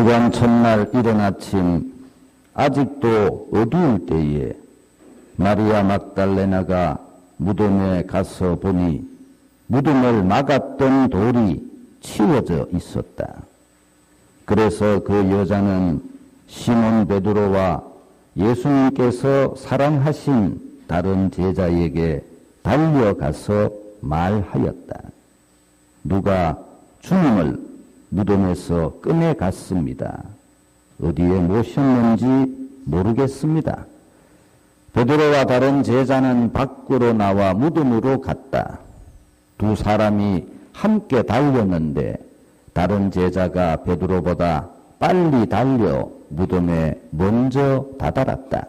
주간 첫날 이른 아침 아직도 어두울 때에 마리아 막달레나가 무덤에 가서 보니 무덤을 막았던 돌이 치워져 있었다. 그래서 그 여자는 시몬 베드로와 예수님께서 사랑하신 다른 제자에게 달려가서 말하였다. 누가 주님을 무덤에서 꺼내갔습니다. 어디에 모셨는지 모르겠습니다. 베드로와 다른 제자는 밖으로 나와 무덤으로 갔다. 두 사람이 함께 달렸는데 다른 제자가 베드로보다 빨리 달려 무덤에 먼저 다다랐다.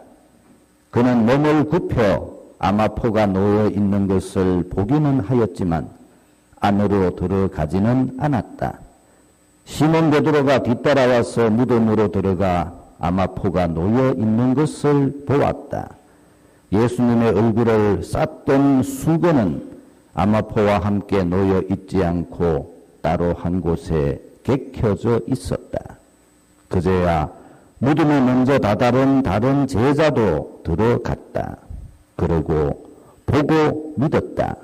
그는 몸을 굽혀 아마포가 놓여 있는 것을 보기는 하였지만 안으로 들어가지는 않았다. 시몬 베드로가 뒤따라와서 무덤으로 들어가 아마포가 놓여 있는 것을 보았다. 예수님의 얼굴을 쌌던 수건은 아마포와 함께 놓여 있지 않고 따로 한 곳에 개켜져 있었다. 그제야 무덤에 먼저 다다른 다른 제자도 들어갔다. 그러고 보고 믿었다.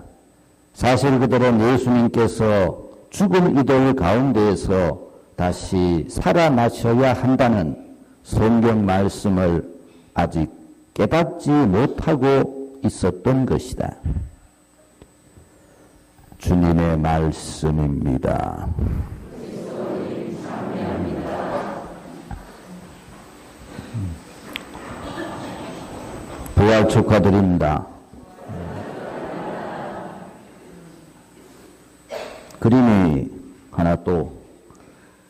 사실 그들은 예수님께서 죽은 이들 가운데에서 다시 살아나셔야 한다는 성경 말씀을 아직 깨닫지 못하고 있었던 것이다. 주님의 말씀입니다. 부활 축하드립니다. 그림이 하나 또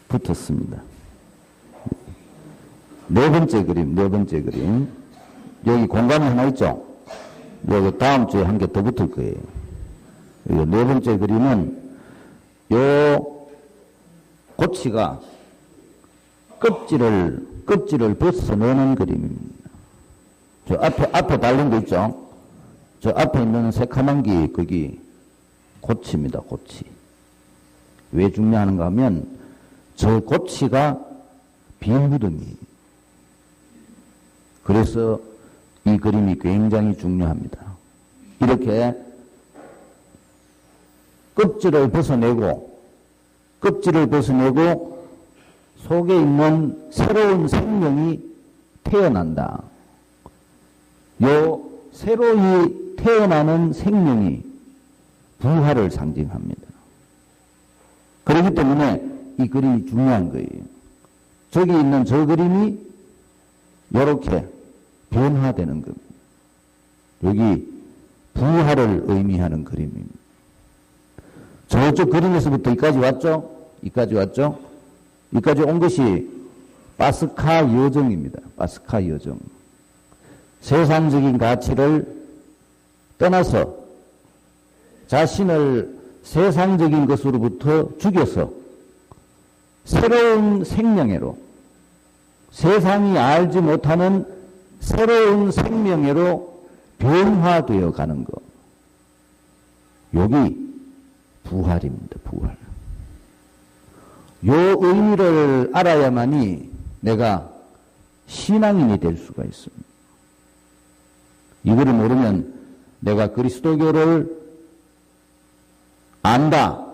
붙었습니다. 네 번째 그림. 여기 공간이 하나 있죠? 여기 다음 주에 한 개 더 붙을 거예요. 네 번째 그림은 요 고치가 껍질을 벗어내는 그림입니다. 저 앞에 달린 거 있죠? 저 앞에 있는 새카만 게 거기 고치입니다. 고치. 왜 중요한가 하면 저 고치가 빌무덤이에요. 그래서 이 그림이 굉장히 중요합니다. 이렇게 껍질을 벗어내고 속에 있는 새로운 생명이 태어난다. 요 새로이 태어나는 생명이 부활을 상징합니다. 그렇기 때문에 이 그림이 중요한 거예요. 저기 있는 저 그림이 이렇게 변화되는 겁니다. 여기 부활을 의미하는 그림입니다. 저쪽 그림에서부터 여기까지 왔죠? 여기까지 온 것이 파스카 여정입니다. 파스카 여정. 세상적인 가치를 떠나서 자신을 세상적인 것으로부터 죽여서 새로운 생명애로 세상이 알지 못하는 새로운 생명애로 변화되어 가는 것. 여기 부활입니다. 부활. 요 의미를 알아야만이 내가 신앙인이 될 수가 있습니다. 이거를 모르면 내가 그리스도교를 안다,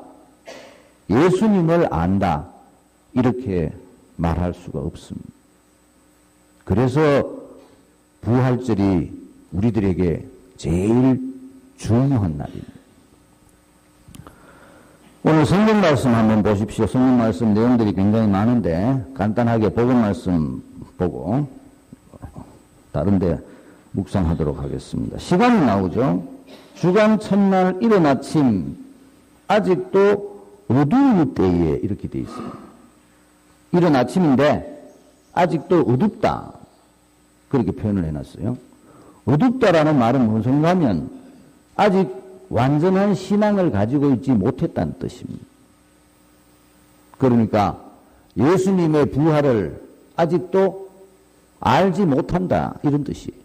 예수님을 안다, 이렇게 말할 수가 없습니다. 그래서 부활절이 우리들에게 제일 중요한 날입니다. 오늘 성경 말씀 한번 보십시오. 성경 말씀 내용들이 굉장히 많은데 간단하게 복음 말씀 보고 다른 데 묵상하도록 하겠습니다. 시간이 나오죠. 주간 첫날 이른 아침 아직도 어두울 때에 이렇게 돼 있어요. 이른 아침인데 아직도 어둡다. 그렇게 표현을 해놨어요. 어둡다라는 말은 무슨 소리냐면 아직 완전한 신앙을 가지고 있지 못했다는 뜻입니다. 그러니까 예수님의 부활을 아직도 알지 못한다 이런 뜻이에요.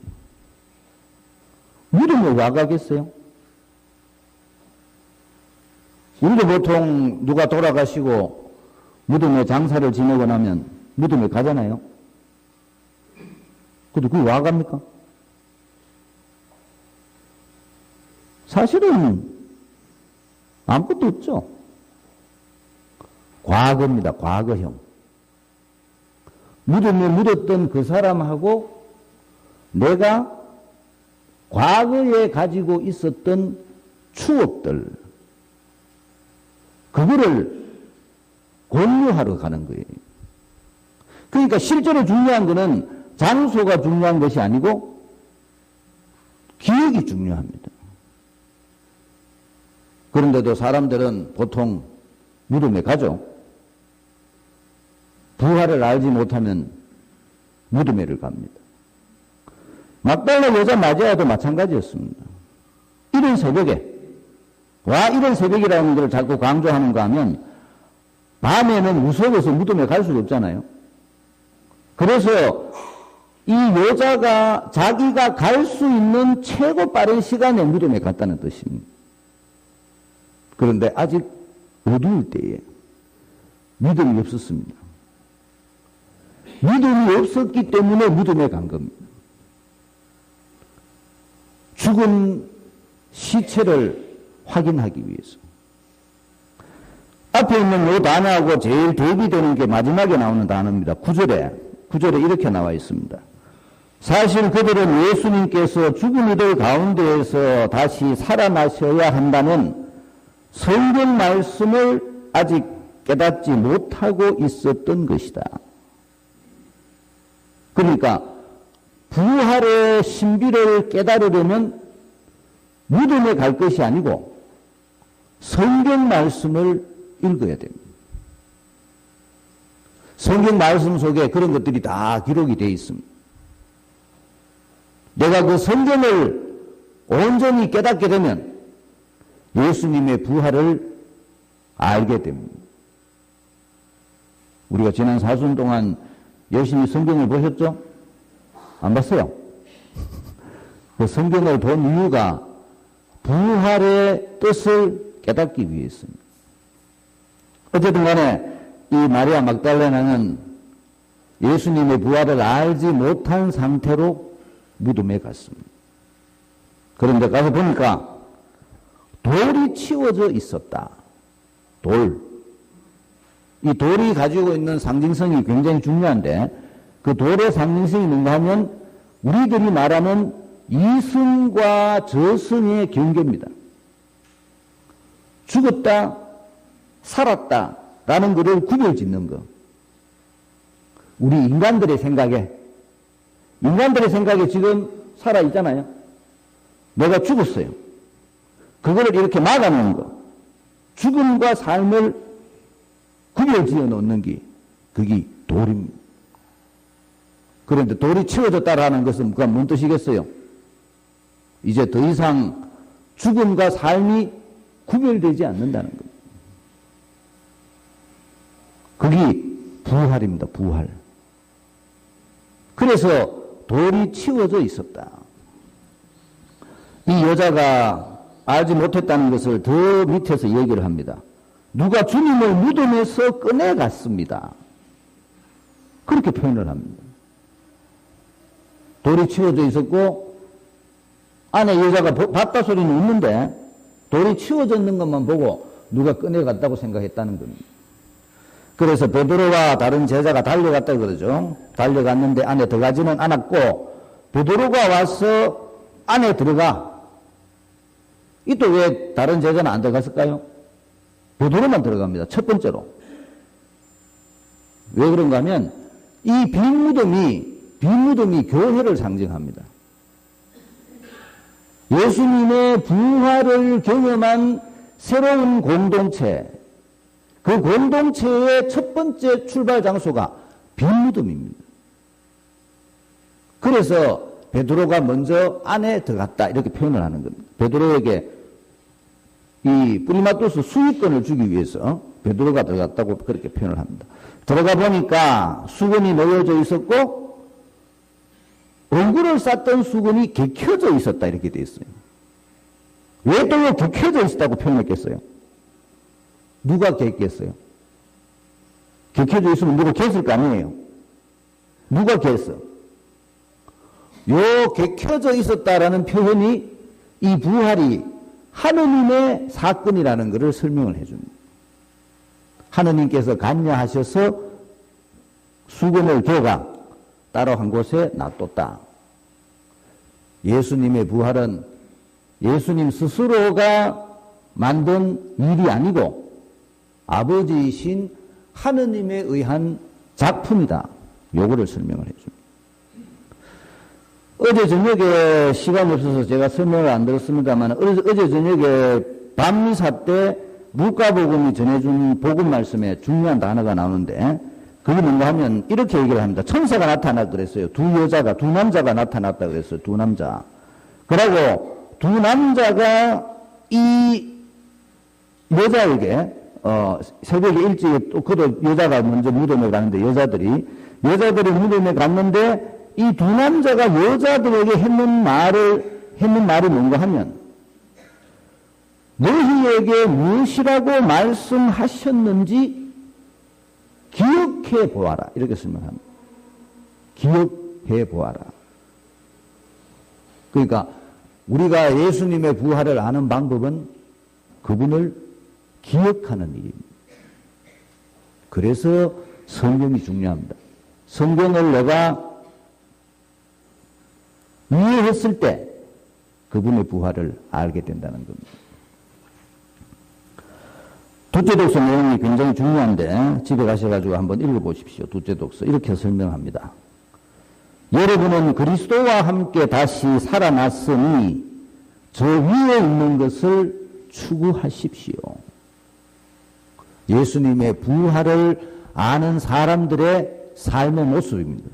무덤을 와 가겠어요? 우리도 보통 누가 돌아가시고 무덤에 장사를 지내고 나면 무덤에 가잖아요. 근데 그게 와 갑니까? 사실은 아무것도 없죠. 과거입니다. 과거형. 무덤에 묻었던 그 사람하고 내가 과거에 가지고 있었던 추억들, 그거를 공유하러 가는 거예요. 그러니까 실제로 중요한 거는 장소가 중요한 것이 아니고 기억이 중요합니다. 그런데도 사람들은 보통 무덤에 가죠. 부활을 알지 못하면 무덤에를 갑니다. 막달라 여자 마리아도 마찬가지였습니다. 이른 새벽에, 이른 새벽이라는 걸 자꾸 강조하는가 하면 밤에는 무서워서 무덤에 갈 수가 없잖아요. 그래서 이 여자가 자기가 갈 수 있는 최고 빠른 시간에 무덤에 갔다는 뜻입니다. 그런데 아직 어두울 때에 믿음이 없었습니다. 믿음이 없었기 때문에 무덤에 간 겁니다. 죽은 시체를 확인하기 위해서. 앞에 있는 이 단어하고 제일 대비되는 게 마지막에 나오는 단어입니다. 9절에 이렇게 나와 있습니다. 사실 그들은 예수님께서 죽은 이들 가운데에서 다시 살아나셔야 한다는 성경 말씀을 아직 깨닫지 못하고 있었던 것이다. 그러니까 부활의 신비를 깨달으려면 무덤에 갈 것이 아니고 성경 말씀을 읽어야 됩니다. 성경 말씀 속에 그런 것들이 다 기록이 되어 있습니다. 내가 그 성경을 온전히 깨닫게 되면 예수님의 부활을 알게 됩니다. 우리가 지난 사순 동안 열심히 성경을 보셨죠? 안 봤어요? 그 성경을 본 이유가 부활의 뜻을 깨닫기 위해서입니다. 어쨌든 간에 이 마리아 막달레나는 예수님의 부활을 알지 못한 상태로 무덤에 갔습니다. 그런데 가서 보니까 돌이 치워져 있었다. 돌. 이 돌이 가지고 있는 상징성이 굉장히 중요한데 그 돌의 상징성이 뭔가 하면 우리들이 말하는 이승과 저승의 경계입니다. 죽었다, 살았다 라는 것을 구별짓는 것. 우리 인간들의 생각에 지금 살아있잖아요. 내가 죽었어요. 그거를 이렇게 막아놓은 거. 죽음과 삶을 구별지어 놓는 게 그게 돌입니다. 그런데 돌이 치워졌다라는 것은 뭔 뜻이겠어요? 이제 더 이상 죽음과 삶이 구별되지 않는다는 겁니다. 그게 부활입니다. 부활. 그래서 돌이 치워져 있었다. 이 여자가 알지 못했다는 것을 더 밑에서 얘기를 합니다. 누가 주님을 무덤에서 꺼내갔습니다. 그렇게 표현을 합니다. 돌이 치워져 있었고 안에 여자가 봤다 소리는 없는데 돌이 치워져 있는 것만 보고 누가 꺼내갔다고 생각했다는 겁니다. 그래서 베드로와 다른 제자가 달려갔다 그러죠. 달려갔는데 안에 들어가지는 않았고 베드로가 와서 안에 들어가. 이 또 왜 다른 제자는 안 들어갔을까요? 베드로만 들어갑니다. 첫 번째로. 왜 그런가 하면 이 빈 무덤이 교회를 상징합니다. 예수님의 부활을 경험한 새로운 공동체, 그 공동체의 첫 번째 출발 장소가 빈 무덤입니다. 그래서 베드로가 먼저 안에 들어갔다 이렇게 표현을 하는 겁니다. 베드로에게 이 프리마토스 수익권을 주기 위해서 베드로가 들어갔다고 그렇게 표현을 합니다. 들어가 보니까 수건이 놓여져 있었고 얼굴을 쌌던 수건이 개켜져 있었다 이렇게 되어 있어요. 왜 또 개켜져 있었다고 표현했겠어요? 누가 겠겠어요? 개켜져 있으면 누가 겠을 거 아니에요. 누가 켜서? 요 켜져 있었다라는 표현이 이 부활이 하느님의 사건이라는 것을 설명을 해줍니다. 하느님께서 관여하셔서 수건을 겨가 따로 한 곳에 놔뒀다. 예수님의 부활은 예수님 스스로가 만든 일이 아니고 아버지이신 하느님에 의한 작품이다. 요거를 설명을 해줍니다. 어제 저녁에 시간이 없어서 제가 설명을 안 들었습니다만 어제 저녁에 밤미사 때 루카복음이 전해준 복음 말씀에 중요한 단어가 나오는데 그게 뭔가 하면 이렇게 얘기를 합니다. 천사가 나타났다 그랬어요. 두 남자가 나타났다 그랬어요. 두 남자. 그러고 두 남자가 이 여자에게 새벽에 일찍 또 그도 여자가 먼저 무덤에 가는데 여자들이 무덤에 갔는데 이 두 남자가 여자들에게 했는 말이 뭔가 하면 너희에게 무엇이라고 말씀하셨는지 기억해 보아라. 이렇게 설명합니다. 기억해 보아라. 그러니까 우리가 예수님의 부활을 아는 방법은 그분을 기억하는 일입니다. 그래서 성경이 중요합니다. 성경을 내가 이해했을 때 그분의 부활을 알게 된다는 겁니다. 둘째 독서 내용이 굉장히 중요한데 집에 가셔가지고 한번 읽어보십시오. 둘째 독서 이렇게 설명합니다. 여러분은 그리스도와 함께 다시 살아났으니 저 위에 있는 것을 추구하십시오. 예수님의 부활을 아는 사람들의 삶의 모습입니다.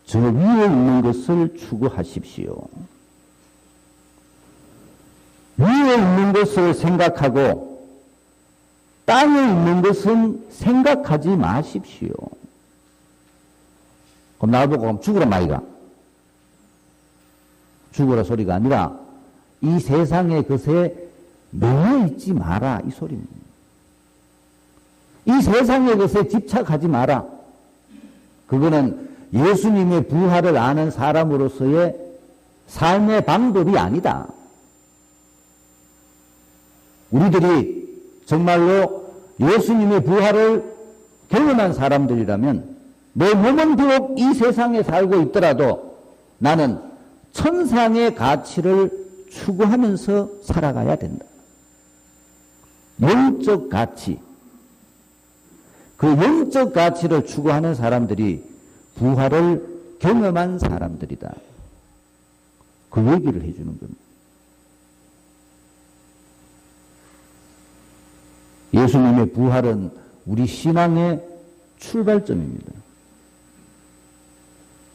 저 위에 있는 것을 추구하십시오. 위에 있는 것을 생각하고 땅에 있는 것은 생각하지 마십시오. 그럼 나보고 그럼 죽으라 마이가. 죽으라 소리가 아니라 이 세상의 것에 매여 있지 마라 이 소리입니다. 이 세상의 것에 집착하지 마라. 그거는 예수님의 부활을 아는 사람으로서의 삶의 방법이 아니다. 우리들이 정말로 예수님의 부활을 경험한 사람들이라면 내 몸은 비록 이 세상에 살고 있더라도 나는 천상의 가치를 추구하면서 살아가야 된다. 영적 가치. 그 영적 가치를 추구하는 사람들이 부활을 경험한 사람들이다. 그 얘기를 해주는 겁니다. 예수님의 부활은 우리 신앙의 출발점입니다.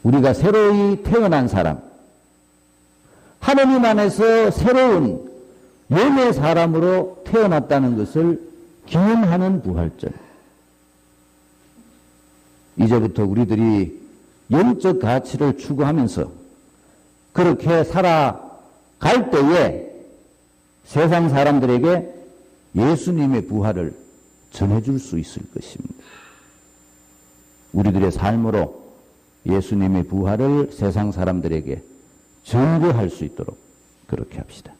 우리가 새로이 태어난 사람, 하느님 안에서 새로운 영의 사람으로 태어났다는 것을 기념하는 부활절. 이제부터 우리들이 영적 가치를 추구하면서 그렇게 살아갈 때에 세상 사람들에게 예수님의 부활을 전해줄 수 있을 것입니다. 우리들의 삶으로 예수님의 부활을 세상 사람들에게 전도할 수 있도록 그렇게 합시다.